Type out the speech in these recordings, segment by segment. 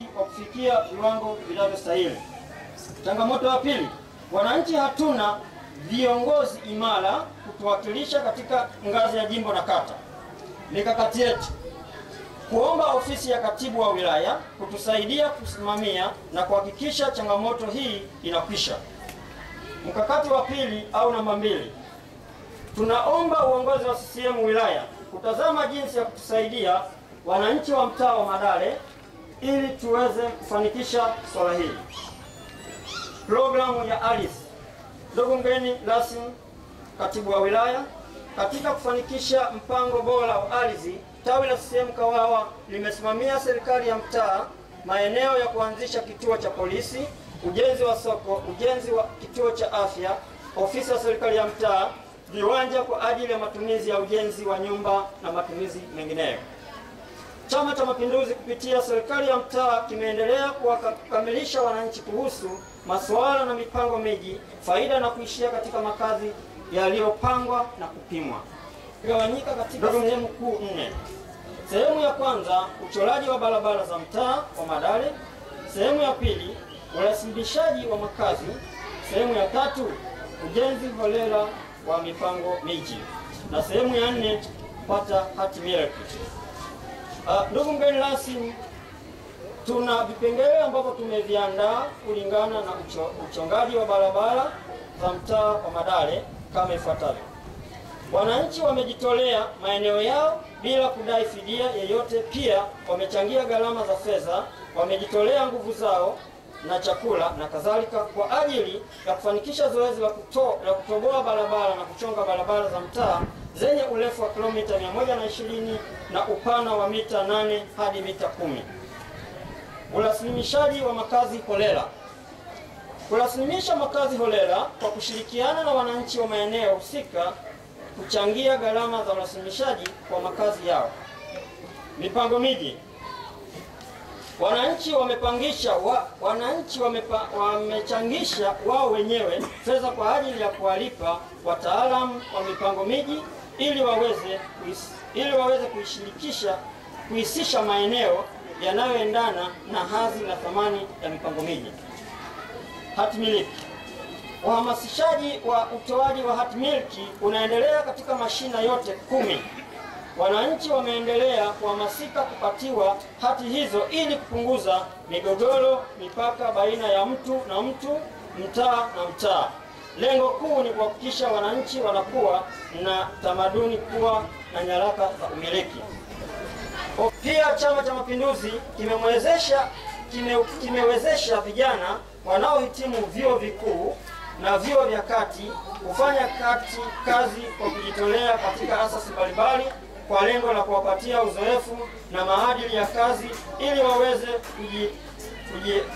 kwa kufikia viwango vinavyostahili. Changamoto ya pili, wananchi hatuna viongozi imara kutuwakilisha katika ngazi ya jimbo na kata. Mikakati yetu: kuomba ofisi ya katibu wa wilaya kutusaidia kusimamia na kuhakikisha changamoto hii inakwisha. Mkakati wa pili au namba 2, tunaomba uongozi wa CCM wilaya kutazama jinsi ya kutusaidia wananchi wa mtaa wa Madale ili tuweze kufanikisha swala hili. Programu ya ardhi. Ndugu mgeni rasmi katibu wa wilaya, katika kufanikisha mpango bora wa ardhi, tawi la CCM Kawawa limesimamia serikali ya mtaa maeneo ya kuanzisha kituo cha polisi, ujenzi wa soko, ujenzi wa kituo cha afya, ofisi ya serikali ya mtaa, viwanja kwa ajili ya matumizi ya ujenzi wa nyumba na matumizi mengineyo. Chama cha Mapinduzi kupitia serikali ya mtaa kimeendelea kuwakamilisha wananchi kuhusu masuala na mipango miji, faida na kuishia katika makazi yaliyopangwa na kupimwa. Gawanyika katika sehemu kuu 4. Sehemu ya kwanza, uchoraji wa barabara za mtaa wa Madale. Sehemu ya pili, urasimishaji wa makazi. Sehemu ya tatu, ujenzi holela wa mipango miji, na sehemu ya 4, kupata hati miliki. Ndugu mgeni rasmi, tuna vipengele ambavyo tumeviandaa kulingana na uchongaji wa barabara za mtaa wa Madale kama ifuatavyo. Wananchi wamejitolea maeneo yao bila kudai fidia yeyote. Pia wamechangia gharama za fedha, wamejitolea nguvu zao na chakula na kadhalika kwa ajili ya kufanikisha zoezi la kutoboa barabara na kuchonga barabara za mtaa zenye urefu wa kilomita 120 na upana wa mita 8 hadi mita 10. Urasimishaji wa makazi holela. Kurasimisha makazi holela kwa kushirikiana na wananchi wa maeneo husika kuchangia gharama za urasimishaji kwa makazi yao. Mipango miji. Wananchi wamechangisha wao wenyewe fedha kwa ajili ya kuwalipa wataalamu wa mipango miji ili waweze kuhisisha maeneo yanayoendana na hadhi na thamani ya mipango miji. Hati miliki. Uhamasishaji wa utoaji wa hati miliki unaendelea katika mashina yote 10. Wananchi wameendelea kuhamasika kupatiwa hati hizo ili kupunguza migogoro mipaka baina ya mtu na mtu, mtaa na mtaa. Lengo kuu ni kuhakikisha wananchi wanakuwa na tamaduni kuwa na nyaraka za umiliki. Pia Chama cha Mapinduzi kimewezesha vijana wanaohitimu vyuo vikuu na vyuo vya kati kufanya kazi kwa kujitolea katika asasi mbalimbali kwa lengo la kuwapatia uzoefu na maadili ya kazi ili waweze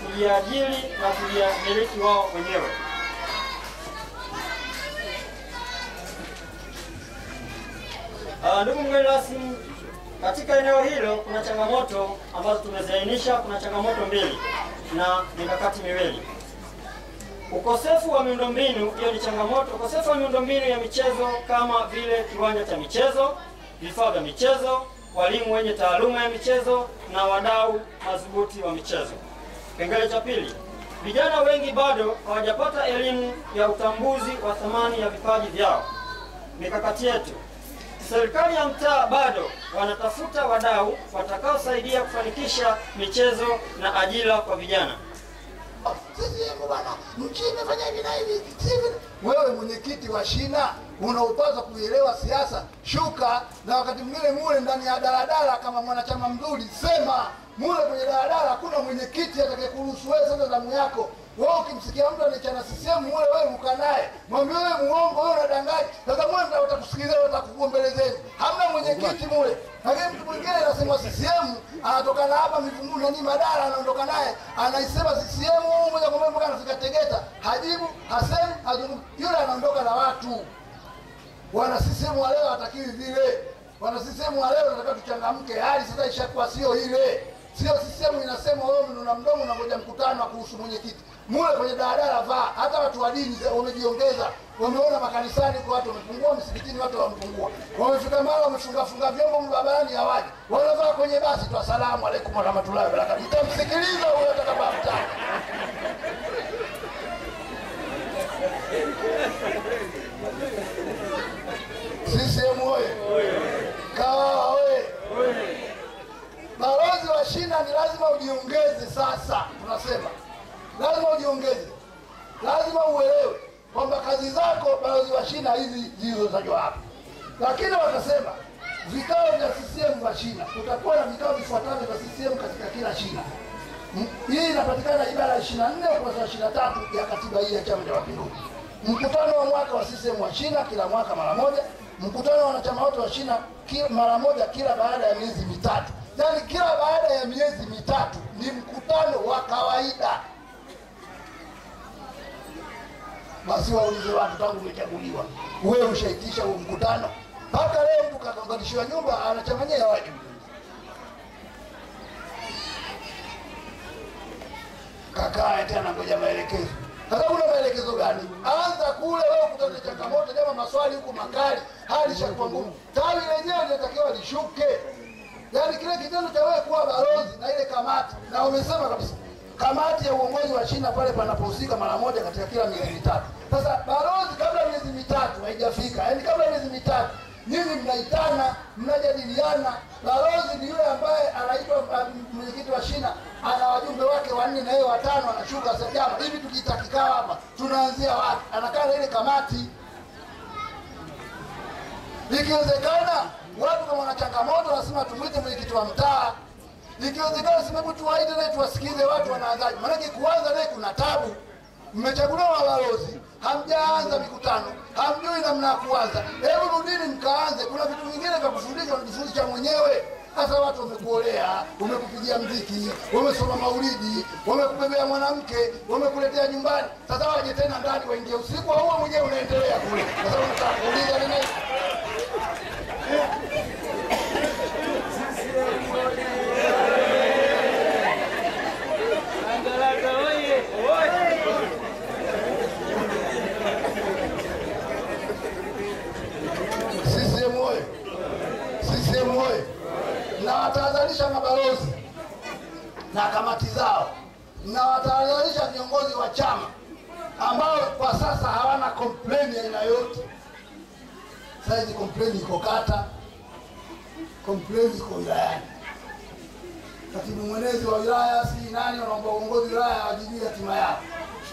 kujiajiri na kujimiliki wao wenyewe. Ndugu mgeni rasmi, katika eneo hilo kuna changamoto ambazo tumeziainisha. Kuna changamoto 2 na mikakati 2. Ukosefu wa miundombinu, hiyo ni changamoto. Ukosefu wa miundombinu ya michezo kama vile kiwanja cha michezo, vifaa vya michezo, walimu wenye taaluma ya michezo na wadau madhubuti wa michezo. Kipengele cha 2, vijana wengi bado hawajapata elimu ya utambuzi wa thamani ya vipaji vyao. Mikakati yetu: serikali ya mtaa bado wanatafuta wadau watakaosaidia kufanikisha michezo na ajira kwa vijana. Mfanya hivi na hivi. Wewe mwenyekiti wa shina unaopaswa kuelewa siasa, shuka na wakati mwingine mule ndani ya daladala kama mwanachama mzuri sema mule kwenye daladala hakuna mwenyekiti atakayekuruhusu wewe sasa damu yako. Wewe ukimsikia mtu anachana CCM mule wewe mkanae. Mwambie wewe muongo, wewe unadanganya. Sasa mwanzo watakusikiliza, watakugombelezeni. Hamna mwenyekiti mule. Lakini mtu mwingine anasema CCM anatoka na hapa Mivumuni nani Madara anaondoka naye. Anaisema CCM moja kwa moja anafika Tegeta. Hajibu, hasemi, hazungumzi. Yule anaondoka na watu. Wana CCM wa leo hatakiwi vile. Wana CCM wa leo nataka tuchangamke. Hali sasa ishakuwa sio ile. Sio CCM inasema wewe una mdomo na ngoja mkutano kuhusu mwenyekiti. Mule kwenye daladala vaa, hata watu wa dini wamejiongeza. Wameona makanisani kwa watu wamepungua, msikitini watu wamepungua. Wamefika mara wamefunga vyombo barabarani hawaji. Wanavaa kwenye basi tu asalamu alaykum wa rahmatullahi wa barakatuh. Mtamsikiliza ujiongeze sasa. Tunasema lazima ujiongeze, lazima uelewe kwamba kazi zako balozi wa shina hizi zilizotajwa hapa. Lakini wakasema vikao vya CCM wa shina, kutakuwa na vikao vifuatavyo vya CCM katika kila shina. Hii inapatikana ibara ya 24 ukurasa wa 23 ya katiba hii ya Chama cha Mapinduzi. Mkutano wa mwaka wa CCM wa shina kila mwaka mara moja. Mkutano wa wanachama wote wa shina mara moja kila baada ya miezi mitatu. Yaani kila baada ya miezi mitatu ni mkutano wa kawaida. Basi waulize watu tangu umechaguliwa, wewe ushaitisha huo mkutano? Mpaka leo mtu kakanganishiwa nyumba anachamanyia watu. Kakaa tena ngoja maelekezo. Sasa una maelekezo gani? Anza kule wewe kutana changamoto kama maswali huko makali, hali shakuwa ngumu. Tawi lenyewe linatakiwa lishuke. Yaani kile kitendo cha wewe kuwa balozi na ile kamati, na umesema kabisa kamati ya uongozi wa shina pale panapohusika mara moja katika kila miezi mitatu. Sasa balozi kabla miezi mitatu haijafika, yaani kabla miezi mitatu nyinyi mnaitana, mnajadiliana. Balozi ni yule ambaye anaitwa mwenyekiti wa shina, ana wajumbe wake 4 na yeye 5 anashuka sasa jama. Hivi tukitakikao hapa tunaanzia wapi? Anakaa na ile kamati. Ikiwezekana watu kama wana changamoto lazima tumwite mwenyekiti wa mtaa. Ikiwezekana simebu tuwaite na tuwasikize watu wanaanzaje. Maana kuanza naye kuna tabu. Mmechaguliwa balozi, hamjaanza mikutano, hamjui namna ya kuanza. Hebu rudini mkaanze. Kuna vitu vingine vya kufundisha unajifundisha mwenyewe. Sasa watu wamekuolea, wamekupigia mziki, wamesoma maulidi, wamekubebea mwanamke, wamekuletea nyumbani. Sasa waje tena ndani waingie usiku au wewe mwenyewe unaendelea kule. Sasa unataka kuuliza nini? CCM oye! Na watahadharisha mabalozi na kamati zao, na watahadharisha viongozi wa chama ambao kwa sasa hawana complain ya aina yote. Sasa hizi complain iko kata, complain iko wilayani. Katibu mwenezi wa wilaya si nani wanaomba uongozi wilaya ajijue hatima yao.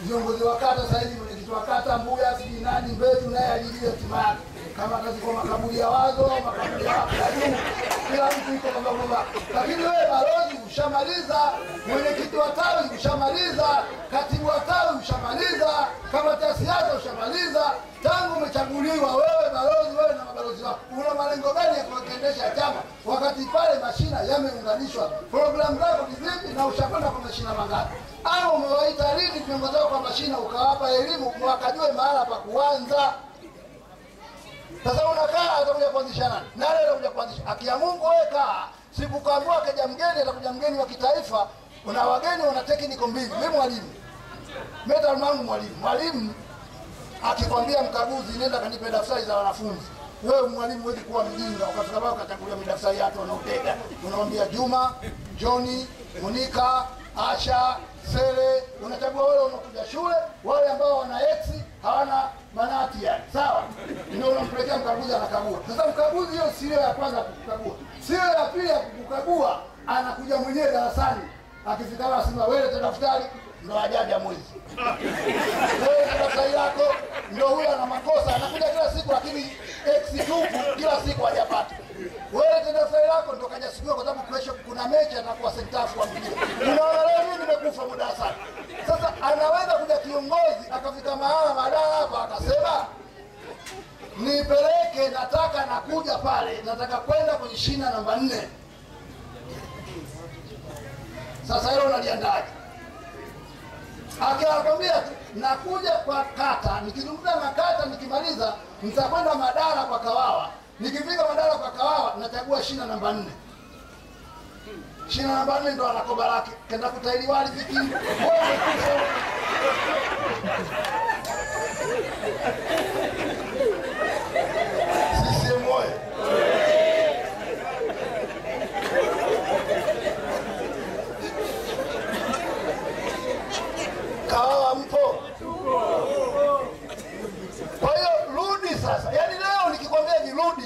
Viongozi wa kata sasa hivi mwenyekiti wa kata Mbuya si nani Mbetu naye ajijue hatima yake. Kama kazi kwa makaburi ya wazo, makaburi ya juu, kila mtu yuko kwamba. Lakini wewe balozi ushamaliza, mwenyekiti wa tawi ushamaliza, katibu wa tawi ushamaliza, kamati ya siasa ushamaliza. Tangu umechaguliwa wewe balozi, wewe na mabalozi wako, una malengo gani ya kuendesha chama wakati pale mashina yameunganishwa? Programu zako ni zipi na ushakwenda kwa mashina mangapi? Au umewaita lini viongozi wako kwa mashina ukawapa elimu wakajue mahala pa kuanza? Sasa unakaa atakuja kuanzisha nani? Nani atakuja kuanzisha? Akia Mungu wewe kaa. Siku kaambiwa kaja mgeni atakuja mgeni wa kitaifa, una wageni wana technical mbili. Mimi mwalimu. Metal mangu mwalimu. Mwalimu akikwambia mkaguzi nenda kanipe daftari za wanafunzi. Wewe mwalimu huwezi kuwa mjinga ukafika baba ukachagulia daftari yako wanaotega. Unamwambia Juma, Johnny, Monica, Asha, Sele, unachagua wale wanakuja shule, wale ambao wana X hawana manati yani. Sawa? Ndio unampelekea mkaguzi anakagua. Sasa mkaguzi hiyo sio ya kwanza kukagua. Sio ya pili ya kukagua, anakuja mwenyewe darasani. Akifika anasema wewe daftari ndo ajaja mwezi. Wewe daftari lako ndio huyo ana makosa, anakuja kila siku lakini X tupu kila siku hajapata. Wewe daftari lako ndo kaja siku kwa sababu kesho kuna mechi anakuwa sentafu wa mpira. Unaona leo mimi nimekufa muda sana. Sasa anaweza kuja kiongozi akafika mahala badala hapa akasema nipeleke, nataka nakuja pale, nataka kwenda kwenye shina namba 4. Sasa hilo unaliandaje? Akikwambia nakuja kwa kata, nikizungumza na kata nikimaliza nitakwenda Madara kwa Kawawa. Nikifika Madara kwa Kawawa nachagua shina namba 4. Shina namba 4 ndo anakoba lake. Kenda kutaili wali viki. CCM oye! Kawawa mpo? Kwa hiyo rudi sasa. Yaani leo nikikwambia ni rudi.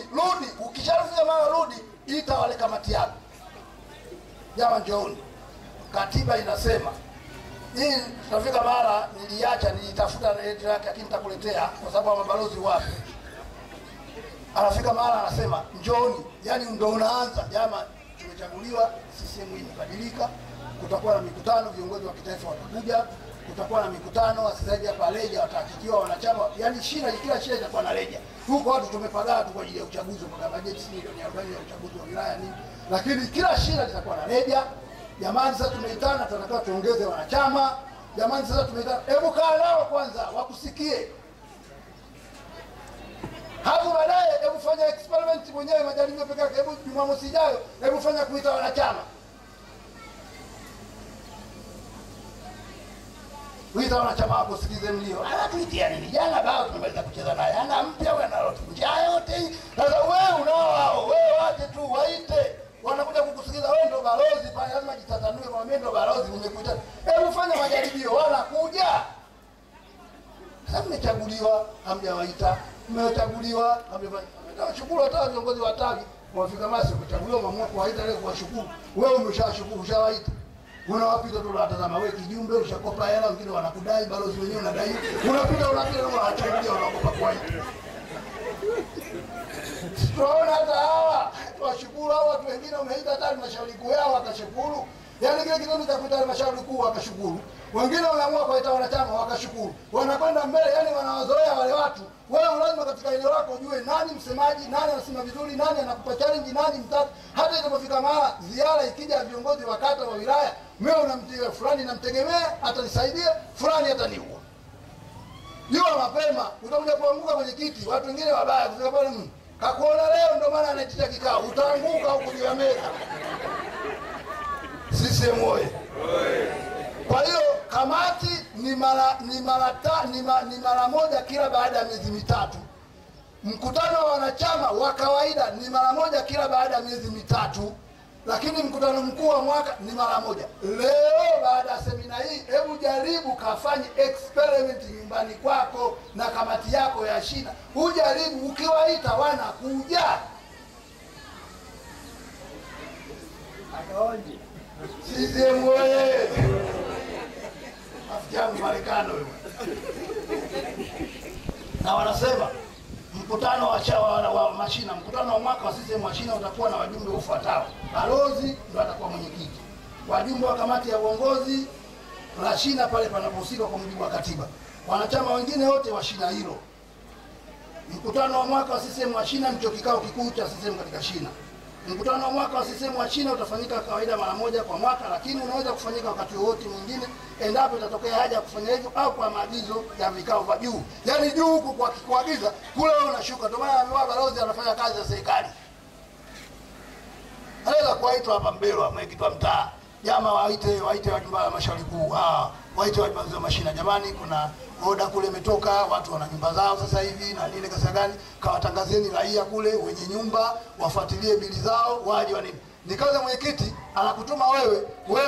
Ukisharufia mara rudi, ita wale kamati yako. Jamaa njooni. katiba inasema hii. Tunafika mara nilitafuta lakini nitakuletea kwa sababu mabalozi wapo. Anafika mara anasema njoni, yani ndio unaanza jamaa, tumechaguliwa, CCM imebadilika, kutakuwa na mikutano, viongozi wa kitaifa watakuja, kutakuwa na mikutano, wasikilizaji hapa leja watahakikiwa wanachama, yani kila shina itakuwa na leja. Huko watu tumepagaa tu kwa ajili ya uchaguzi, kwa bajeti milioni 40 ya uchaguzi wa wilaya nini, lakini kila shina litakuwa na leja. Jamani, sasa tumeitana, tunataka tuongeze wanachama. Jamani, sasa tumeitana, hebu kaa nao kwanza wakusikie. Hapo baadaye hebu fanya experiment mwenyewe, majaribio peke yake. Hebu Jumamosi ijayo hebu fanya kuita wanachama. Kuita wanachama wako, sikize mlio. Tuitia nini? Jana bao tumemaliza kucheza naye. Ana mpya wewe na lote. Njaa yote hii. Sasa wewe unao wao. Wewe waje tu waite. Wanakuja kukusikiza, wewe ndo balozi pale, lazima jitatanue kwa mimi ndo balozi nimekuita. Hebu fanya majaribio, wanakuja. Sasa mmechaguliwa, hamjawaita. Mmechaguliwa, hamjafanya. Hata viongozi wa tawi wafika masi kuchaguliwa, mamua kuwaita leo kuwashukuru. Wewe umeshashukuru, ushawaita. Unawapita tu unatazama, wewe kijumbe ushakopa hela, wengine wanakudai, balozi wenyewe unadai. Unapita na unachagulia, unakopa kuwaita. Tunaona hata hawa tuwashukuru hao watu wengine, umeita hata halmashauri kuu yao wakashukuru. Yaani kile kitendo cha kuita halmashauri kuu wakashukuru. Wengine wanaamua kuita wanachama wakashukuru. Wanakwenda mbele, yani wanawazoea wale watu. Wewe lazima katika eneo lako ujue nani msemaji, nani anasema vizuri, nani anakupa challenge, nani mtatu. Hata inapofika mara ziara ikija viongozi wa kata wa wilaya, mimi unamtia fulani namtegemea atanisaidia, fulani ataniua. Jua mapema utakuja kuanguka kwenye kiti, watu wengine wabaya kufika pale kakuona leo ndio maana anaitisha kikao, utaanguka huko juu ya meza. CCM oye. Kwa hiyo kamati ni mara moja kila baada ya miezi mitatu. Mkutano wa wanachama wa kawaida ni mara moja kila baada ya miezi mitatu, lakini mkutano mkuu wa mwaka ni mara moja. Leo baada ya semina hii, hebu jaribu kafanye experiment nyumbani kwako na kamati yako ya shina. Ujaribu, ukiwaita wanakuja. Akaoje? CCM oye. Afikiangu Marekani wewe. Na wanasema mkutano wa mashina, mkutano wa mwaka wa CCM wa shina utakuwa na wajumbe ufuatao. Balozi ndo atakuwa mwenyekiti. Wajumbe wa kamati ya uongozi la shina pale panapohusika kwa mujibu wa katiba. Wanachama wengine wote wa shina hilo. Mkutano wa mwaka wa CCM wa shina ndicho kikao kikuu cha CCM katika shina. Mkutano wa mwaka wa CCM wa shina utafanyika kawaida mara moja kwa mwaka, lakini unaweza kufanyika wakati wote mwingine endapo itatokea haja ya kufanya hivyo au kwa maagizo ya vikao vya juu. Yaani juu huko kwa kuagiza kule unashuka. Ndio maana amewaa balozi anafanya kazi za serikali. Anaweza kuwaitwa hapa Mbelwa mwenyekiti wa mtaa. Jamaa waite wajumbe wa halmashauri kuu. Waite wajumbe wa mashina. Jamani, kuna oda kule imetoka, watu wana nyumba zao sasa hivi na nini kasa gani, kawatangazeni raia kule wenye nyumba wafuatilie bili zao waje wa nini. Nikaza mwenyekiti anakutuma wewe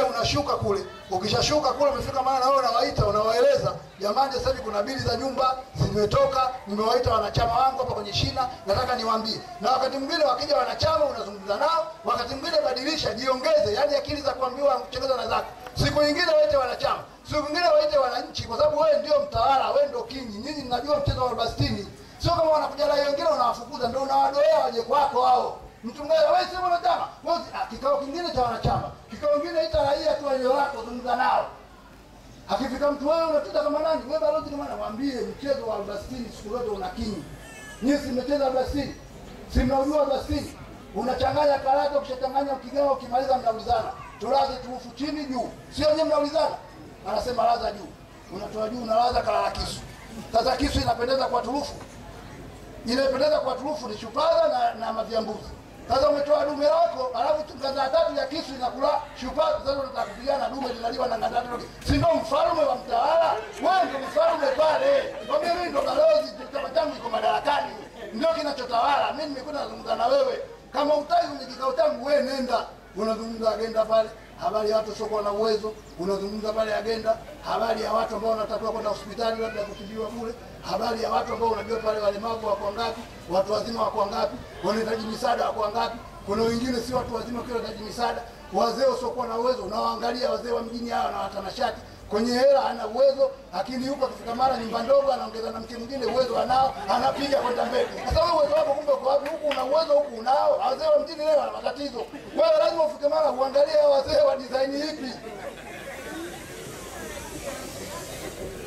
unashuka kule. Ukishashuka kule umefika maana wewe unawaita, unawaeleza, jamani sasa hivi kuna bili za nyumba zimetoka, nimewaita wanachama wangu hapa kwenye shina, nataka niwaambie. Na wakati mwingine wakija wanachama unazungumza nao, wakati mwingine badilisha, jiongeze, yani akili za kuambiwa kucheza na zako. Siku nyingine waite wanachama, siku nyingine waite wananchi, kwa sababu wewe ndio mtawala, wewe ndio kingi. Nyinyi mnajua mchezo wa bastini. Sio kama wanakuja na wengine unawafukuza, ndio unawadoea waje kwako hao. Mchungaji wewe sema wanachama, wewe kikao kingine cha wanachama, kikao kingine ita raia tu eneo lako zungumza nao. Akifika mtu wewe unatuta kama nani? Wewe balozi kama mwambie mchezo wa bastini siku zote una kingi. Nyinyi si mmecheza bastini? Si mnaujua bastini? Unachanganya karata, ukishachanganya ukigawa ukimaliza mnaulizana. Tulaze turufu chini juu. Sio nyinyi mnaulizana. Anasema laza juu. Unatoa juu unalaza kalala kisu. Sasa kisu inapendeza kwa turufu. Inapendeza kwa turufu ni shupaza na maviambuzi. Sasa umetoa dume lako, alafu ngaza tatu ya kisu inakula shupaza. Sasa unataka kupigana dume linaliwa na ngaza tatu. Si ndio mfalme wa mtawala? Wewe ndio mfalme pale. Kwa mimi ndio balozi, chama changu iko madarakani. Ndio kinachotawala. Mimi nimekwenda kuzungumza na wewe. Kama utaki kwenye kikao changu wewe nenda. Unazungumza agenda pale, habari ya watu sio na uwezo, unazungumza pale agenda, habari ya watu ambao wanatakiwa kwenda hospitali labda kutibiwa bure, habari ya watu ambao unajua pale walemavu wako ngapi, watu wazima wako ngapi, wanahitaji misaada wako ngapi, kuna wengine si watu wazima kwa wanahitaji misaada. wazee wasiokuwa na uwezo. Unawaangalia wazee wa mjini hawa na watanashati, kwenye hela hana uwezo, lakini yuko akifika mara nyumba ndogo anaongeza na mke mwingine, uwezo anao, anapiga kwenda mbele. Sasa wewe uwezo wako kumbe uko wapi? Huku una uwezo, huku unao. Wazee wa mjini leo wana matatizo. Wewe lazima ufike mara uangalie wazee wa design ipi.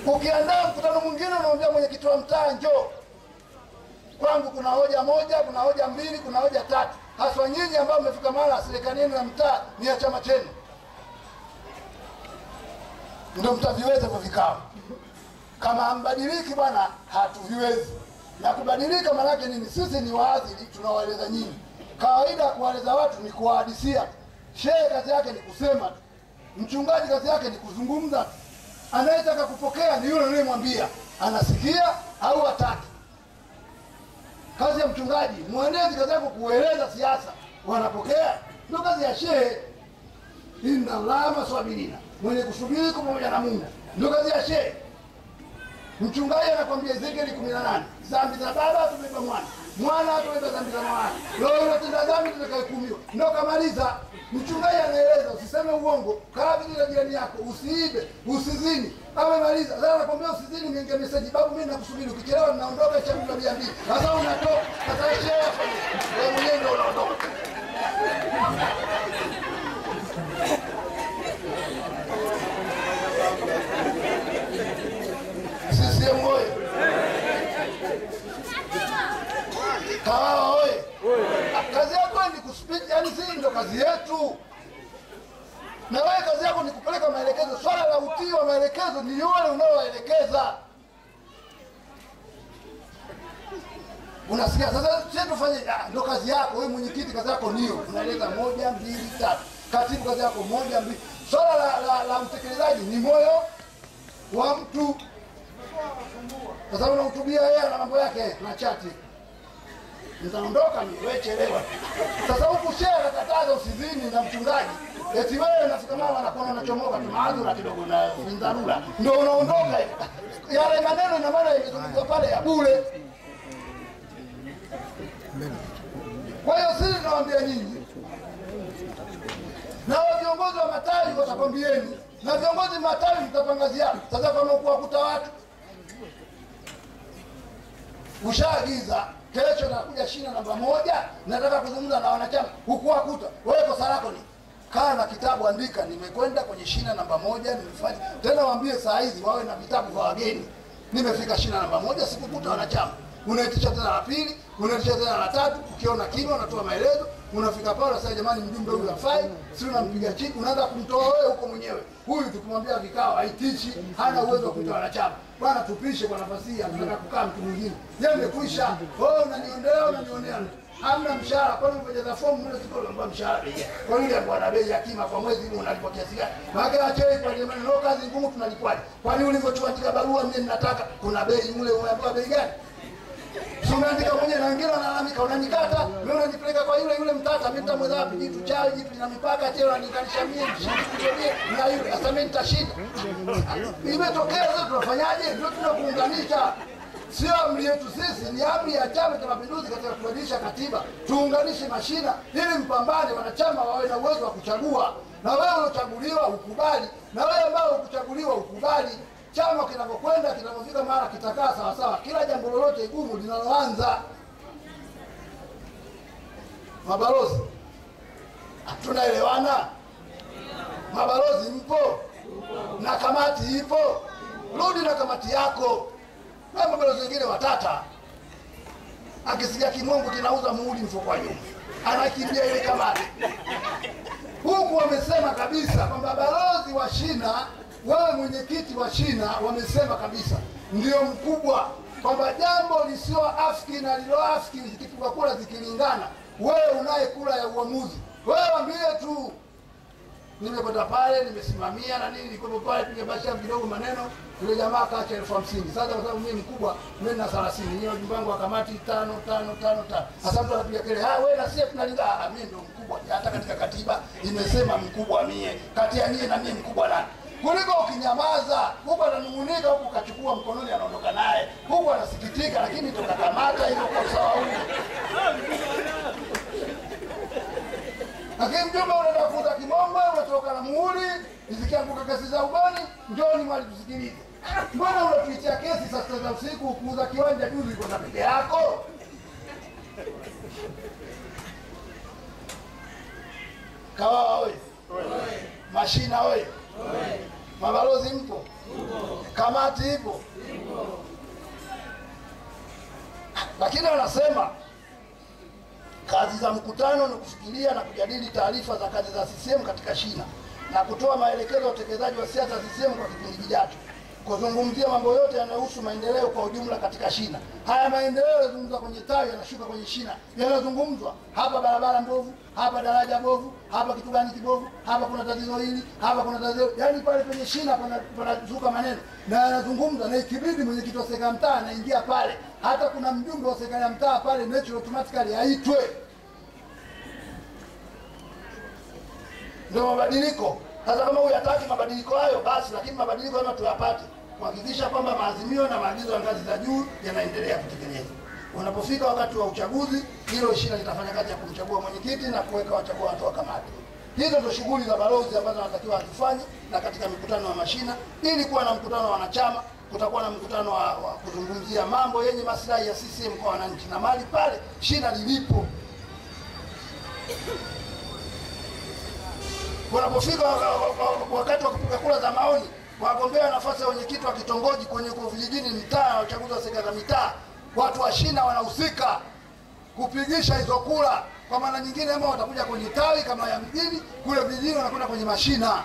Ukiandaa mkutano mwingine unaambia mwenyekiti wa mtaa njoo kwangu, kuna hoja moja, kuna hoja mbili, kuna hoja tatu. Haswa nyinyi ambao mmefika mara serikali yenu ya mtaa ni ya chama chenu, ndio mtaviweza kwa vikao. Kama hambadiliki bwana, hatuviwezi. Na kubadilika maana yake nini? Sisi ni waadhiri, tunawaeleza nyinyi. Kawaida kuwaeleza watu ni kuwahadisia. Shehe kazi yake ni kusema tu. Mchungaji kazi yake ni kuzungumza. Anayetaka kupokea ni yule unayemwambia, anasikia au hataki. Kazi ya mchungaji, mwenezi kazi yako kueleza siasa, wanapokea. Ndio kazi ya shehe. Inna Allaha maswabirina, mwenye kusubiri kwa pamoja na Mungu. Ndio kazi ya shehe. Mchungaji anakuambia Ezekiel 18, dhambi za baba tumebeba mwana, mwana tumebeba dhambi za mwana, leo unatenda dhambi tutakayohukumiwa. Ndio kamaliza. Mchungaji anaeleza usiseme uongo, kaa vizuri na jirani yako, usiibe, usizini. Amemaliza. Sasa anakuambia usizini, nienge message, babu mimi nakusubiri, ukichelewa ninaondoka chakula 200. Sasa unatoka, sasa shehe wewe mwenyewe ndio unaondoka. CCM oye! Kawawa oye! Kazi yako ni kuspeak, yani sisi ndio kazi yetu. Na wewe kazi yako ni kupeleka maelekezo. Swala la utii wa maelekezo ni yule unaowaelekeza. Unasikia? Sasa sisi tufanye ndio kazi yako. Wewe mwenyekiti kazi yako niyo. Unaeleza 1 2 3. Katibu kazi yako 1 2. Swala la utekelezaji ni moyo wa mtu. Sasa unahutubia yeye na mambo yake na chati. Nitaondoka ni wewe chelewa. Sasa huku shehe anakataza usizini na mchungaji. Eti wewe unafika mara anakuwa anachomoka tu maadhura kidogo na dharura. Ndio unaondoka. Yale maneno ina maana yamezungumzwa pale ya bure. Kwa hiyo sisi tunawaambia nyinyi. Na viongozi wa matawi watakwambieni. Na viongozi matawi mtapangazia. Sasa kama kuwakuta watu ushaagiza kesho nakuja shina namba 1, nataka kuzungumza na wanachama, hukuwakuta. Wewe kosa lako ni kaa na kitabu, andika nimekwenda kwenye shina namba 1, nimefanya. Tena waambie saa hizi wawe na vitabu vya wageni. Nimefika shina namba 1, sikukuta wanachama. Unaitisha tena la 2, unaitisha tena la 3, ukiona kimya unatoa maelezo, unafika pale sasa, jamani mjumbe huyu hafai, si unampiga chini, unaanza kumtoa wewe huko mwenyewe. Huyu tukimwambia vikao haitishi, hana uwezo wa kutoa wanachama. Bwana tupishe kwa nafasi hii, tunataka kukaa mtu mwingine. Yeye amekwisha. Wewe unanionea. Hamna mshahara, kwani umejaza fomu mle siko naomba mshahara bei. Kwa nini bwana bei ya kima kwa mwezi huu unalipwa kiasi gani? Maana achei kwa jamani, no kazi ngumu tunalipwaje? Kwani ulivyotuandika barua mimi ninataka kuna bei mle, umeambiwa bei gani? Unaandika mwenyewe na wengine wanalalamika, unanikata, mimi unanipeleka kwa yule mtata, mimi nitamweza wapi jitu chao, jitu lina mipaka, cheo ananikalisha mimi, na yule sasa mimi nitashinda. Imetokea sasa tunafanyaje? Ndio tunakuunganisha. Sio amri yetu sisi, ni amri ya Chama cha Mapinduzi katika kubadilisha katiba. Tuunganishe mashina ili mpambane, wanachama wawe na uwezo wa kuchagua. Na wewe unachaguliwa ukubali, na wewe ambao ukuchaguliwa ukubali. Chama kinapokwenda kinapofika mara kitakaa sawa sawa. Kila jambo lolote gumu linaloanza. Mabalozi, tunaelewana? Mabalozi mpo? Na kamati ipo? Rudi na kamati yako. Na mabalozi wengine watata. Akisikia kimungu kinauza muhuri mfuko wa nyuma, anakimbia ile kamati. Huku wamesema kabisa kwamba balozi wa shina, wewe mwenyekiti wa shina, wamesema kabisa ndio mkubwa, kwamba jambo lisio afiki na lilo afiki zikipigwa kura zikilingana, wewe unaye kura ya uamuzi. Wewe waambie tu nimekwenda pale nimesimamia na nini, nilikuwa pale tungebashia kidogo maneno, yule jamaa kaacha 50,000. Sasa kwa sababu mimi mkubwa, mimi na 30, yeye mpango wa kamati 5. Sasa mtu anapiga kelele, wewe na sisi tunalingana, mimi ndio mkubwa. Hata katika katiba imesema mkubwa mie, kati ya nyie na mimi mkubwa nani? Kuliko ukinyamaza, huko ananungunika, huko kachukua mkononi anaondoka naye, huko anasikitika, lakini tukakamata ile kwa sawa huko. Lakini mjomba unaenda kuuza Kimongwe, unatoka na muhuri, zikianguka kesi za ubani, njoni mwali tusikilize. Mbona unatuitia kesi saa 6 za usiku kuuza kiwanja juzi kwa peke yako? Kawawa oye. Mashina oye. Mabalozi mpo? Kamati ipo? Lakini wanasema kazi za mkutano ni kufikiria na kujadili taarifa za kazi za CCM katika shina na kutoa maelekezo ya utekelezaji wa siasa za CCM kwa kipindi kijacho, kuzungumzia mambo yote yanayohusu maendeleo kwa ujumla katika shina. Haya maendeleo yanazungumzwa kwenye tawi, yanashuka kwenye shina, yanazungumzwa hapa barabara mbovu, hapa daraja bovu, hapa kitu gani kibovu, hapa kuna tatizo hili, hapa kuna tatizo, yani pale kwenye shina panazuka maneno na yanazungumzwa, na ikibidi mwenyekiti wa serikali ya mtaa anaingia pale, hata kuna mjumbe wa serikali ya mtaa pale natural automatically aitwe. Ndio mabadiliko. Sasa kama huyataki mabadiliko hayo basi, lakini mabadiliko hayo tuyapate, kuhakikisha kwamba maazimio na maagizo ya ngazi za juu yanaendelea kutekelezwa. Unapofika wakati wa uchaguzi, hilo shina litafanya kazi ya kumchagua mwenyekiti na kuweka wachagua watu wa kamati. Hizo ndio shughuli za balozi ambazo wanatakiwa azifanye, na katika mikutano ya mashina, ili kuwa na mkutano wa wanachama, kutakuwa na mkutano wa kuzungumzia mambo yenye maslahi ya CCM kwa wananchi na mali pale shina lilipo. Unapofika wakati wa kupiga kura za maoni, wagombea nafasi ya wenyekiti wa kitongoji kwenye vijijini, mitaa, uchaguzi wa serikali za mitaa, watu wa shina wanahusika kupigisha hizo kura. Kwa maana nyingine, ama watakuja kwenye tawi kama ya mjini, kule vijijini wanakwenda kwenye mashina.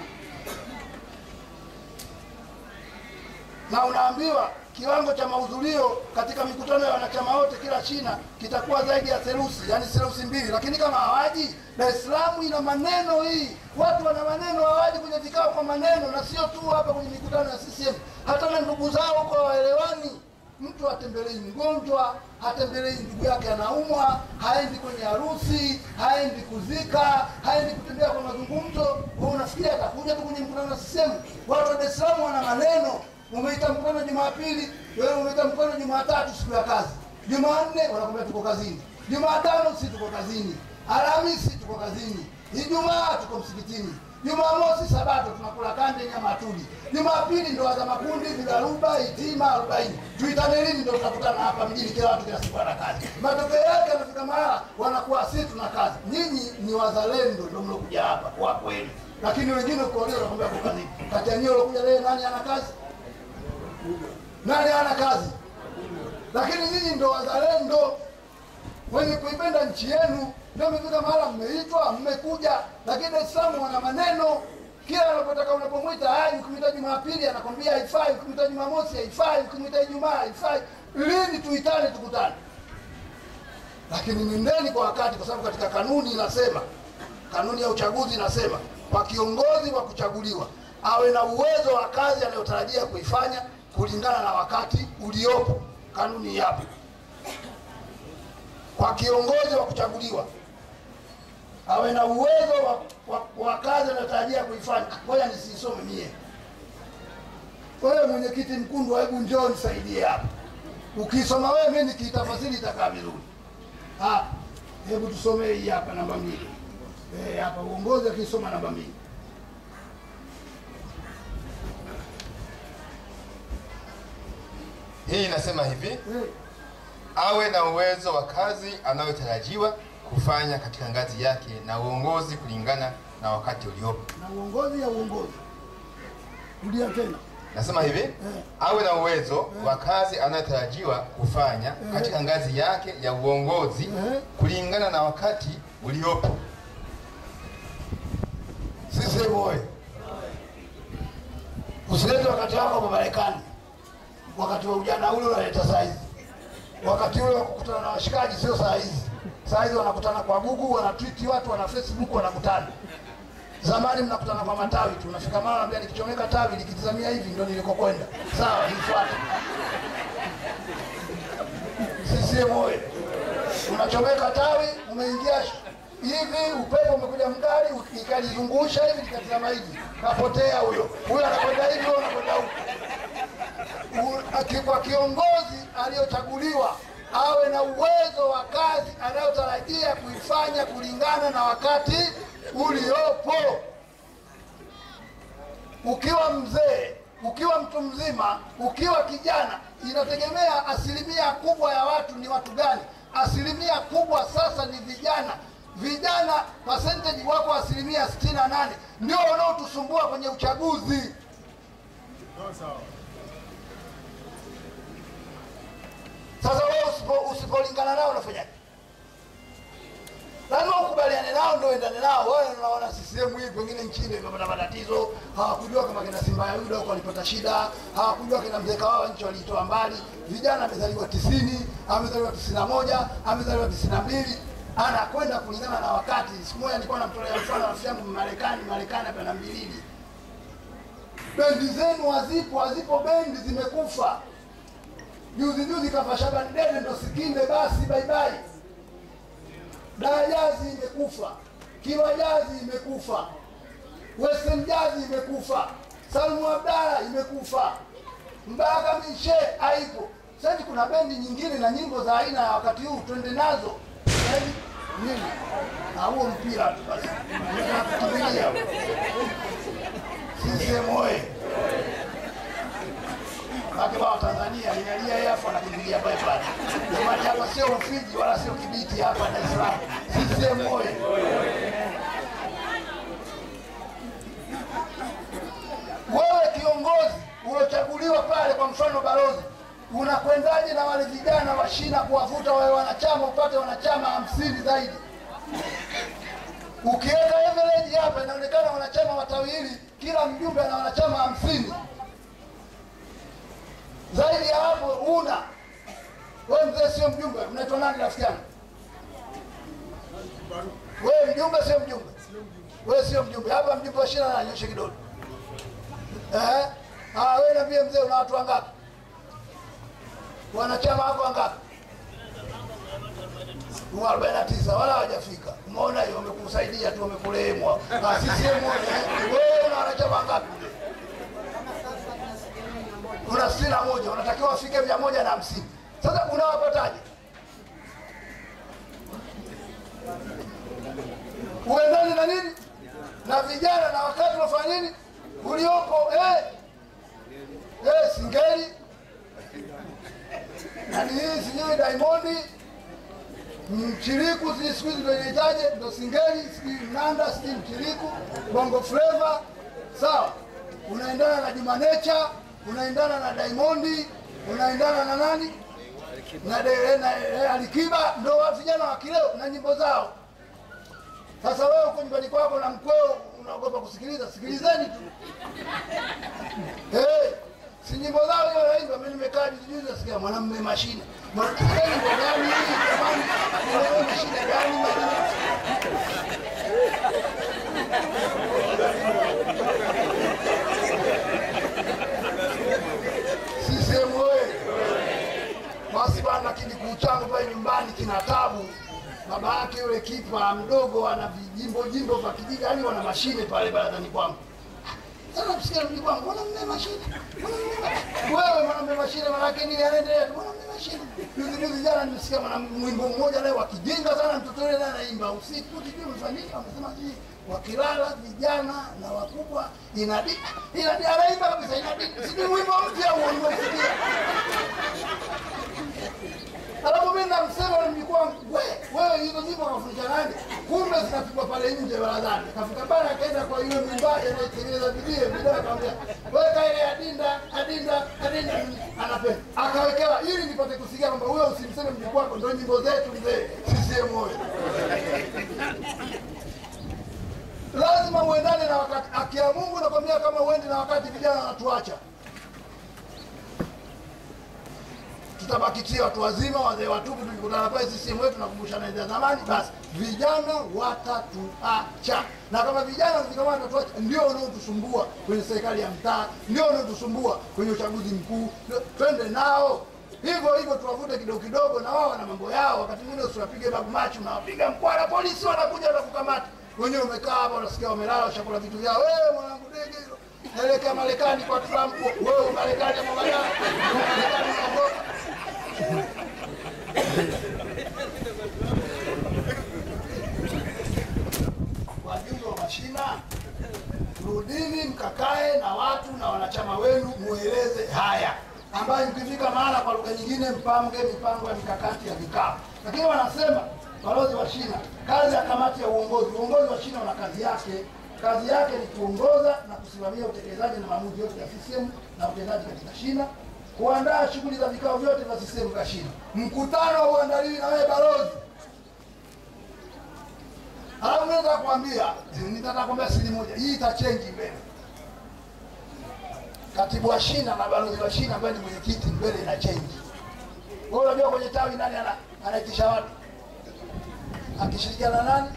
Na unaambiwa kiwango cha mahudhurio katika mikutano ya wanachama wote kila shina kitakuwa zaidi ya theluthi, yani theluthi 2. Lakini kama hawaji, Dar es Salaam ina maneno hii, watu wana maneno, hawaji kwenye vikao kwa maneno, na sio tu hapa kwenye mikutano ya CCM, hata na ndugu zao huko hawaelewani. Mtu hatembelei mgonjwa, hatembelei ndugu yake anaumwa, haendi kwenye harusi, haendi kuzika, haendi kutembea kwa mazungumzo. Wewe unafikiria atakuja tu kwenye mkutano wa CCM? Watu wa Dar es Salaam wana maneno. Umeita mkutano Jumapili, wewe umeita mkutano Jumatatu siku ya kazi. Jumanne wanakuambia tuko kazini. Jumatano sisi tuko kazini. Alhamisi tuko kazini. Ijumaa tuko msikitini. Jumamosi Sabato tunakula kande nyama tuli. Jumapili ndio za makundi, vigaruba, itima 40. Tuitane lini ndio tutakutana hapa mjini, kila watu kila siku ana kazi. Matokeo yake yanafika mahali wanakuwa sisi tuna kazi. Nyinyi ni wazalendo ndio mlokuja hapa kwa kweli. Lakini wengine uko leo wanakuambia kwa kazi. Kati ya nyinyi waliokuja leo nani ana kazi? Nani ana kazi? Lakini nyinyi ndio wazalendo wenye kuipenda nchi yenu. Ndio mmefika mahali mmeitwa, mmekuja. Lakini Dar es Salaam wana maneno. Kila unapotaka unapomwita, ukimwita Jumapili anakwambia haifai, ukimwita Jumamosi haifai, ukimwita Ijumaa haifai. Lini tuitane tukutane? Lakini nendeni kwa wakati, kwa sababu katika kanuni inasema, kanuni ya uchaguzi inasema, kwa kiongozi wa kuchaguliwa awe na uwezo wa kazi anayotarajia kuifanya kulingana na wakati uliopo. Kanuni yapo. Kwa kiongozi wa kuchaguliwa awe na uwezo wa kazi anayotarajia kuifanya. Ngoja nisisome mie. Wewe mwenyekiti Mkundu, hebu njoo nisaidie hapa. Ukisoma wewe, mimi nikitafasiri itakaa vizuri. Hebu tusomee hii hapa namba 2. Hapa uongozi akisoma namba 2. Hii inasema hivi, awe na uwezo wa kazi anayotarajiwa kufanya katika ngazi yake na uongozi kulingana na wakati uliopo. Na uongozi ya uongozi. Rudia tena. Nasema hivi, awe na uwezo wa kazi anayotarajiwa kufanya katika ngazi yake ya uongozi kulingana na wakati uliopo. Sisi boy. Usilete wakati wako kwa Marekani. Wakati wa ujana ule unaleta saa hizi. Wakati ule wa kukutana na washikaji sio saa hizi. Saa hizi wanakutana kwa Google, wanatweet watu, wana Facebook, wanakutana. Zamani mnakutana kwa matawi tu. Unafika mara anambia nikichomeka tawi likitizamia hivi ndio nilikokwenda. Sawa, nifuate. Sisi moyo. Unachomeka tawi, umeingia hivi, upepo umekuja mkali, ikalizungusha hivi, likatizama hivi. Kapotea huyo. Huyo anakwenda hivi, huyo anakwenda huko. Kwa kiongozi aliyochaguliwa awe na uwezo wa kazi anayotarajia kuifanya kulingana na wakati uliopo. Ukiwa mzee, ukiwa mtu mzima, ukiwa kijana, inategemea asilimia kubwa ya watu ni watu gani. Asilimia kubwa sasa ni vijana. Vijana percentage wako asilimia 68, ndio wanaotusumbua kwenye uchaguzi. Sasa wewe usipolingana nao unafanyaje? Lazima ukubaliane nao ndio uendane nao. Wewe unaona CCM hii pengine nchini imepata matatizo, hawakujua kama kina Simba ya Yuda huko walipata shida, hawakujua kina Mzee Kawawa nchi walitoa mbali. Vijana amezaliwa 90, amezaliwa 91, amezaliwa 92, anakwenda kulingana na wakati. Siku moja nilikuwa namtolea mfano rafiki yangu Marekani hapa na Mbilili. Bendi zenu hazipo bendi zimekufa. Juzi kafa Shaban Dede ndo Sikinde basi bye bye. Dajazi imekufa, Kiwa Jazi imekufa, Western Jazi imekufa, Salmu Abdala imekufa, Mbaka Mishe haipo. Sasa kuna bendi nyingine na nyimbo za aina ya wakati huu twende nazo. Nini? Huo mpira tu basi. Tunakimbilia. CCM oye. Kwa Tanzania inalia yeye afa anakimbilia pale pale. Jamani hapa sio Rufiji wala sio Kibiti hapa Dar es Salaam. CCM oye. Wewe kiongozi uliochaguliwa pale kwa mfano balozi, unakwendaje na wale vijana wa shina kuwavuta wale wanachama upate wanachama 50 zaidi? Ukiweka average hapa inaonekana wanachama watawili, kila mjumbe ana wanachama 50. Zaidi ya hapo una. Wewe mzee sio mjumbe, unaitwa nani rafiki yangu? Wewe mjumbe sio mjumbe? Wewe sio mjumbe. Hapa mjumbe wa shina na nyoshe kidole. Wewe na pia mzee una watu wangapi? Wanachama wako wangapi? 49 wala hawajafika. Umeona hiyo wamekusaidia tu wamekulemwa. CCM wewe una wanachama wangapi? Una 61, unatakiwa ufike 150. Sasa unawapataje? Uendani na nini? Na vijana na wakati unafanya nini? Uliopo Singeli. Nani hii sijui Diamond. Mchiriku siku hizi ndio inaitaje? Ndio Singeli, Nanda, Mchiriku, Bongo Flava. Sawa. Unaendana na Juma Nature, unaendana na Diamond, unaendana na nani? Na Alikiba, ndio vijana wa kileo na nyimbo zao. Sasa wewe uko nyumbani kwako na mkweo unaogopa kusikiliza, sikilizeni tu. Si nyimbo zao hiyo haimba. Mimi nimekaa juzi nasikia mwanamume mashine. Mwanamume gani hii jamani? Mwanamume mashine gani? CCM wewe. Basi bana kijikuu changu pale nyumbani kina tabu. Baba yake yule kipa mdogo ana vijimbo vya kijiji, yani wana mashine pale baladani kwangu. Sasa msikia mjini kwangu, mwanamume mashine. Wewe mwanamume mashine maana yake nini? Anaendelea mwanamume mashine. Juzi jana nimesikia mwimbo mmoja leo wakijinga sana, mtoto yule anaimba usiku sijui mfanyika, amesema sijui wakilala vijana na wakubwa inadi anaimba kabisa inadi. Sijui wimbo mpya huo nimesikia. Alafu mimi namsema nilikuwa wewe hizo nyimbo unafundisha nani? Kumbe zinapigwa pale nje baladani. Kafika bana akaenda kwa yule mwimbaji anayetengeneza video akamwambia, "Weka ile adinda anapenda." Akawekewa ili nipate kusikia kwamba wewe usimseme mjukuu wako ndio nyimbo zetu mzee. CCM moyo. Lazima uendane na wakati. Akia Mungu nakwambia kama uende na wakati vijana wanatuacha. Tutabakitia watu wazima, wazee watupu tulikutana pale CCM wetu nakumbushana ile zamani, basi vijana watatuacha. Na kama vijana watatuacha ndio wanaotusumbua kwenye serikali ya mtaa, ndio wanaotusumbua kwenye uchaguzi mkuu. Twende nao. Hivyo tuwavute kidogo na wao na mambo yao. Wakati mwingine usiwapige babu macho na wapiga mkwara, polisi wanakuja na kukamata. Wenyewe umekaa hapa unasikia wamelala chakula vitu vyao. Wewe mwanangu dege hilo. Naelekea Marekani kwa Trump. Wewe Marekani ama Marekani? Wajumbe haya ambayo mkifika mahala kwa lugha nyingine mpange mipango ya mikakati ya vikao. Lakini wanasema balozi wa shina, kazi ya kamati ya uongozi. Uongozi wa shina una kazi yake. Kazi yake ni kuongoza na kusimamia utekelezaji na maamuzi yote ya CCM na utendaji katika shina, kuandaa shughuli za vikao vyote vya CCM kwa shina. Mkutano uandaliwi na wewe balozi. Alafu nitataka kuambia siri moja, hii itachange mbele. Katibu wa shina na balozi wa shina ambaye ni mwenyekiti mbele ina change. Wewe unajua kwenye tawi nani anaitisha watu? Akishirikiana nani?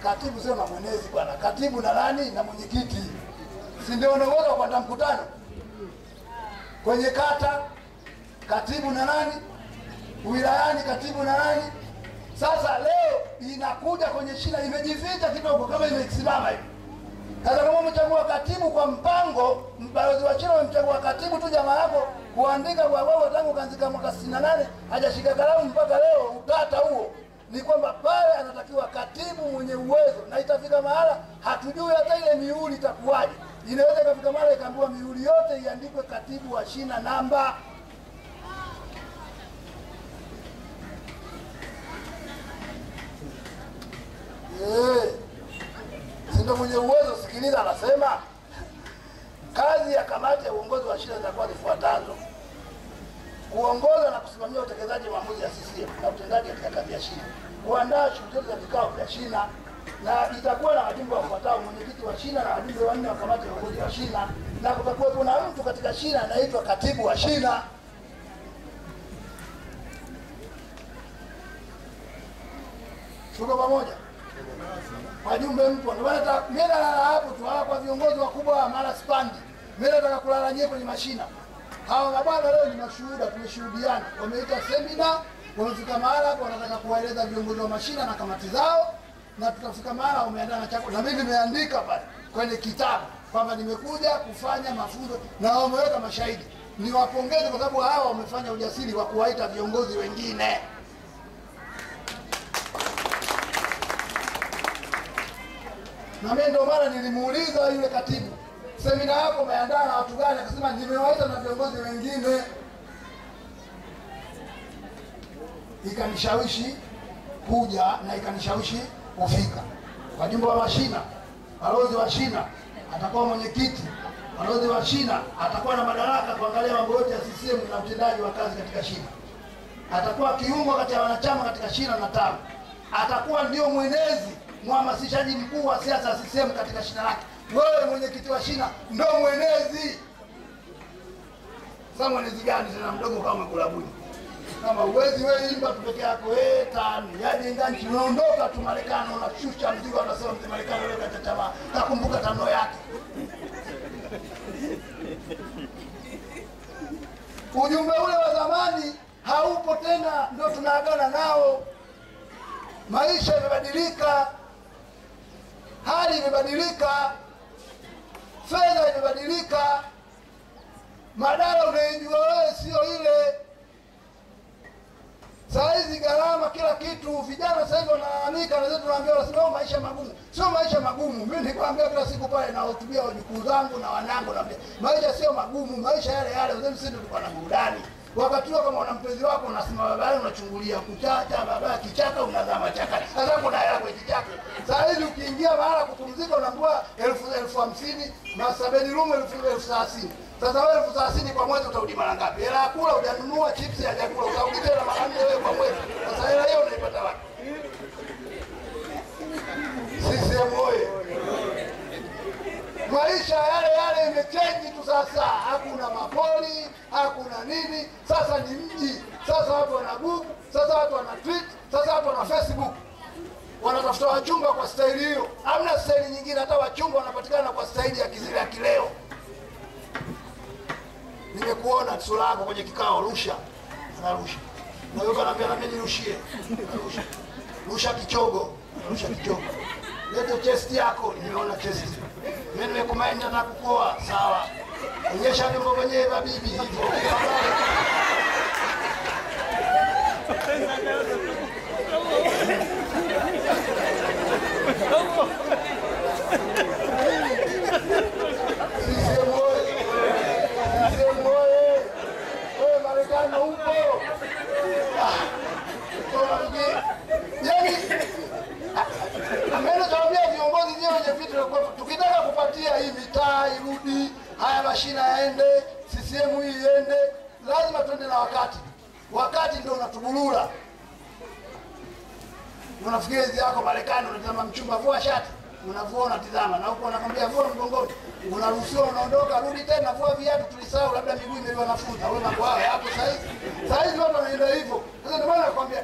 Katibu sio na mwenezi bwana. Katibu na nani? Na mwenyekiti. Si ndio unaongoza kwa mkutano? Kwenye kata katibu na nani? Wilayani katibu na nani? Sasa leo inakuja kwenye shina imejificha kidogo kama imesimama hivi. Sasa kama umechagua katibu kwa mpango, balozi wa shina umechagua katibu tu jamaa yako kuandika kwa wao tangu kaanzika mwaka 68 hajashika kalamu mpaka leo, utata huo ni kwamba pale anatakiwa katibu mwenye uwezo, na itafika mahala hatujui hata ile mihuri itakuwaje. Inaweza ikafika mahala ikaambiwa mihuri yote iandikwe katibu wa shina namba. Ndio mwenye uwezo. Sikiliza, anasema kazi ya kamati ya uongozi wa shina itakuwa zifuatazo: kuongoza na kusimamia utekelezaji wa maamuzi ya CCM na utendaji katika kazi ya shina, kuandaa shughuli za vikao vya shina, na itakuwa na wajumbe wafuatao: mwenyekiti wa shina na wajumbe wanne wa kamati ya uongozi wa shina, na kutakuwa kuna mtu katika shina anaitwa katibu wa shina. Tuko pamoja? Wajumbe mpo. Ndio maana mimi nalala hapo tu kwa viongozi wakubwa mara spandi. Mimi nataka kulala nyewe kwenye mashina. Hawa mabwana leo ni mashuhuda, tumeshuhudiana. Wameita semina, wamefika mahala hapo wanataka kuwaeleza viongozi wa mashina na kamati zao, na tutafika mahala wameandaa na chakula. Na mimi nimeandika pale kwenye kitabu kwamba nimekuja kufanya mafunzo na wameweka mashahidi. Niwapongeze kwa sababu hawa wamefanya ujasiri wa kuwaita viongozi wengine. Na mimi ndio maana nilimuuliza yule katibu, semina yako umeandaa na watu gani? Akasema nimewaita na viongozi wengine. Ikanishawishi kuja na ikanishawishi kufika. Wajumbe wa mashina, balozi wa shina atakuwa mwenyekiti, balozi wa shina atakuwa na madaraka kuangalia mambo yote ya CCM na utendaji wa kazi katika shina. Atakuwa kiungo kati ya wanachama katika shina na tawi. Atakuwa ndio mwenezi, mhamasishaji mkuu wa siasa za CCM katika shina lake. Wewe mwenyekiti wa shina ndio mwenezi. Sasa mwenezi gani tena mdogo kama kulabuni? Kama uwezi wewe imba tu peke yako tani. Yaani ngani unaondoka tu Marekani unashusha mzigo anasema mzee Marekani leo kata tamaa. Nakumbuka tano yake. Ujumbe ule wa zamani haupo tena, ndio tunaagana nao. Maisha yamebadilika. Hali imebadilika, fedha imebadilika, madara unayojua wewe sio ile. Saa hizi gharama kila kitu, vijana sasa hivi wanalalamika, na zetu tunaambia wanasema maisha magumu. Sio maisha magumu. Mimi nikwambia kila siku pale na hutubia wajukuu zangu na wanangu, naambia maisha sio magumu, maisha yale yale. Wazee sisi ndio tulikuwa na burudani. Wakati wako kama una mpenzi wako unasema baba unachungulia kuchacha, baba kichaka unazama chaka. Sasa kuna hela kwa kichaka. Sasa hivi ukiingia mahala kupumzika unaambiwa 1050, na 70 room 1030. Sasa wewe 1030 kwa mwezi utarudi mara ngapi? Hela ya kula hujanunua, chips ya chakula utarudi tena mara 4 wewe kwa mwezi. Sasa hela hiyo unaipata wapi? Sisi moyo. Maisha yale imechange tu sasa. Hakuna mapoli, hakuna nini. Sasa ni mji. Sasa watu wana Google, sasa watu wana tweet, sasa watu wana Facebook. Wanatafuta wachumba kwa staili hiyo. Hamna staili nyingine, hata wachumba wanapatikana kwa staili ya kizile ya kileo. Nimekuona sura yako kwenye kikao, rusha. Anarusha. Na wewe unaniambia na mimi nirushie. Rusha. Rusha kichogo, rusha kichogo. Leta chest yako, nimeona chest. Mimi nimekumaini na kukoa, sawa. Onyesha vyombo wenyewe babibi hivyo. tukitaka kupatia hii mitaa irudi, haya mashina yaende, CCM hii iende, lazima tuende na wakati. Wakati ndio unatugulula. Unafikiria hizi yako Marekani, unatazama mchumba vua shati, unavua unatizama, na huko unakwambia vua mgongoni, unaruhusiwa unaondoka, rudi tena vua viatu, tulisahau labda miguu imeliwa na futa. Wewe mambo hayo hapo sasa hivi watu wanaenda hivyo. Sasa ndio maana nakwambia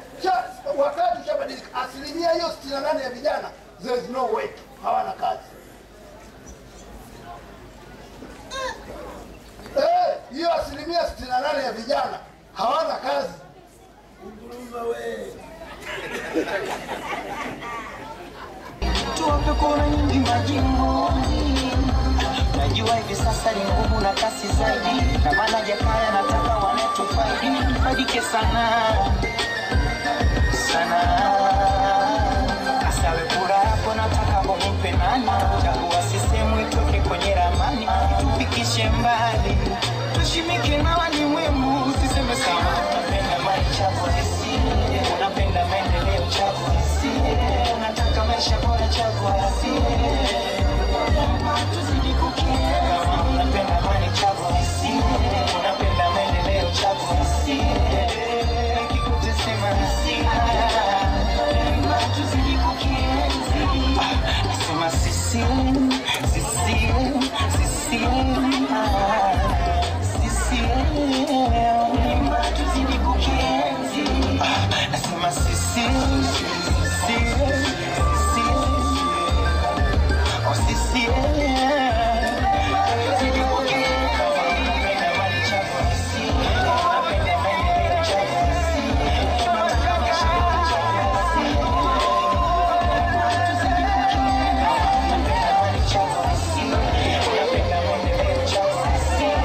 wakati ushabadilika. Asilimia hiyo 68 ya vijana there is no work, hawana kazi. Hiyo asilimia 68 ya vijana hawana kazi. Unguruma wewe. Tuwape kura nyingi majimboni. Najua hivi sasa ni ngumu na kasi zaidi, na maana Jakaya nataka wanetufaidi. Tufaidike sana sana. Asawe kura hapo nataka mumpe nani, chagua CCM itoke kwenye ramani, tupikishe mbali, tushimike na walimwengu. Usiseme sana unapenda mali chagua CCM, unapenda maendeleo chagua CCM, unataka maisha bora chagua CCM. Tuzidi kukia, unapenda mali chagua CCM, unapenda maendeleo chagua CCM, kikutesema tuzidi kukia. Nasema CCM, CCM, CCM, CCM, tuzidi kukienzi. Nasema CCM, CCM, oh CCM, tuzidi kukienzi. Unapenda mali chagua CCM, unapenda maendeleo chagua CCM, unataka maisha bora chagua CCM. Tuzidi kukienzi. Unapenda mali chagua CCM, unapenda maendeleo chagua CCM.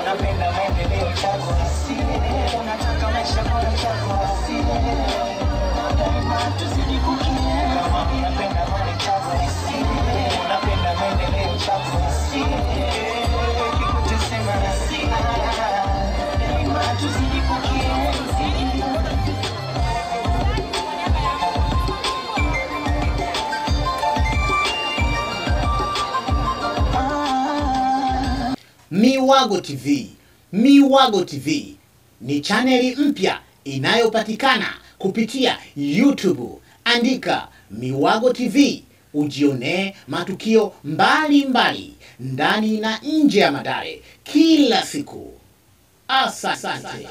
Unapenda maendeleo chagua CCM, unataka maisha bora chagua CCM. Tuzidi kukienzi. Unapenda mali chagua CCM, unapenda maendeleo chagua CCM, kikutesema tuzidi kukienzi. Miwago TV. Miwago TV ni chaneli mpya inayopatikana kupitia YouTube. Andika Miwago TV ujionee matukio mbalimbali ndani na nje ya Madale kila siku. Asante.